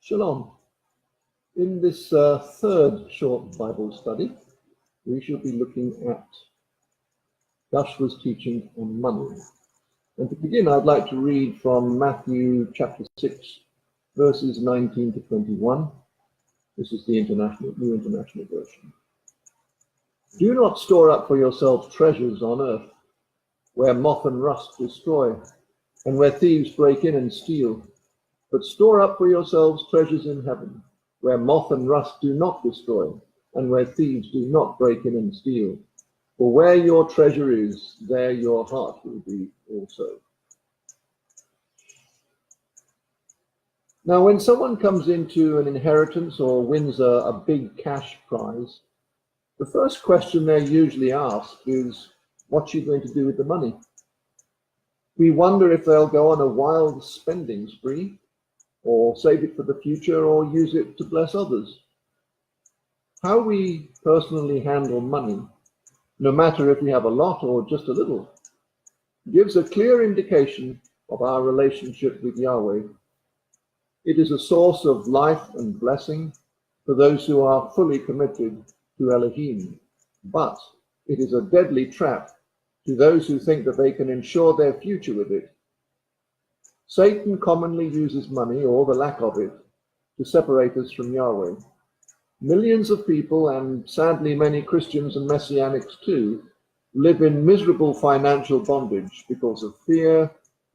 Shalom. In this third short Bible study, we shall be looking at Yah'shua's teaching on money. And to begin, I'd like to read from Matthew chapter 6, verses 19 to 21. This is the New International Version. Do not store up for yourselves treasures on earth, where moth and rust destroy, and where thieves break in and steal. But store up for yourselves treasures in heaven, where moth and rust do not destroy, and where thieves do not break in and steal. For where your treasure is, there your heart will be also. Now, when someone comes into an inheritance or wins a big cash prize, the first question they're usually asked is, what's she going to do with the money? We wonder if they'll go on a wild spending spree, or save it for the future, or use it to bless others. How we personally handle money, no matter if we have a lot or just a little, gives a clear indication of our relationship with Yahweh. It is a source of life and blessing for those who are fully committed to Elohim, but it is a deadly trap to those who think that they can ensure their future with it. Satan commonly uses money, or the lack of it, to separate us from Yahweh. Millions of people, and sadly many Christians and Messianics too, live in miserable financial bondage because of fear,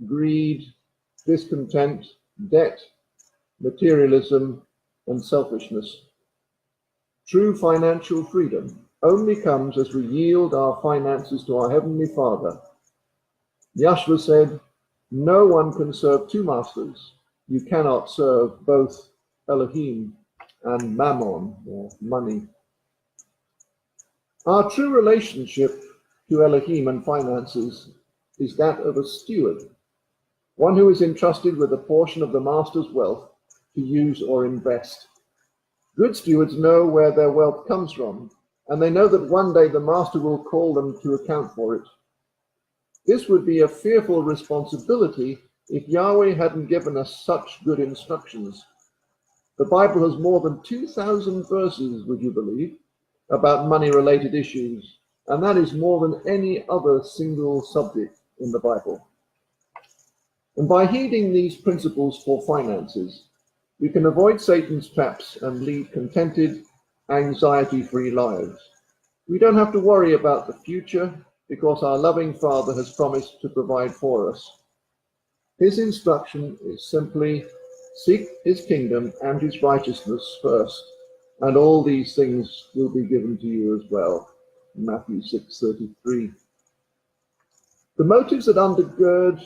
greed, discontent, debt, materialism, and selfishness. True financial freedom only comes as we yield our finances to our Heavenly Father. Yah'shua said, "No one can serve two masters. You cannot serve both Elohim and Mammon, or money." Our true relationship to Elohim and finances is that of a steward, one who is entrusted with a portion of the master's wealth to use or invest. Good stewards know where their wealth comes from, and they know that one day the master will call them to account for it. This would be a fearful responsibility if Yahweh hadn't given us such good instructions. The Bible has more than 2,000 verses, would you believe, about money-related issues, and that is more than any other single subject in the Bible. And by heeding these principles for finances, we can avoid Satan's traps and lead contented, anxiety-free lives. We don't have to worry about the future, because our loving Father has promised to provide for us. His instruction is simply, seek his kingdom and his righteousness first, and all these things will be given to you as well. Matthew 6:33. The motives that undergird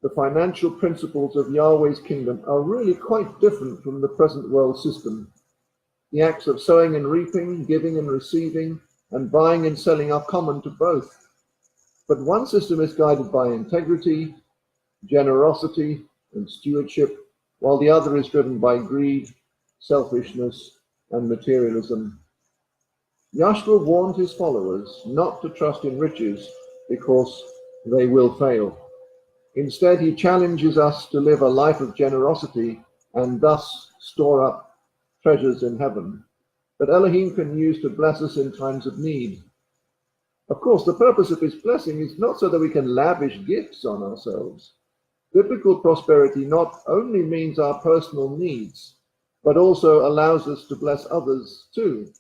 the financial principles of Yahweh's kingdom are really quite different from the present world system. The acts of sowing and reaping, giving and receiving, and buying and selling are common to both. But one system is guided by integrity, generosity, and stewardship, while the other is driven by greed, selfishness, and materialism. Yah'shua warned his followers not to trust in riches because they will fail. Instead, he challenges us to live a life of generosity and thus store up treasures in heaven that Elohim can use to bless us in times of need. Of course, the purpose of his blessing is not so that we can lavish gifts on ourselves. Biblical prosperity not only means our personal needs, but also allows us to bless others too.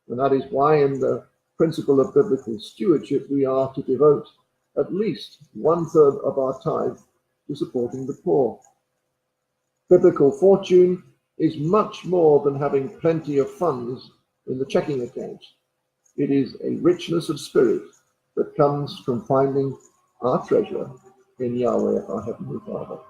And that is why in the principle of biblical stewardship, we are to devote at least 1/3 of our tithe to supporting the poor. Biblical fortune is much more than having plenty of funds in the checking account. It is a richness of spirit that comes from finding our treasure in Yahweh, our Heavenly Father.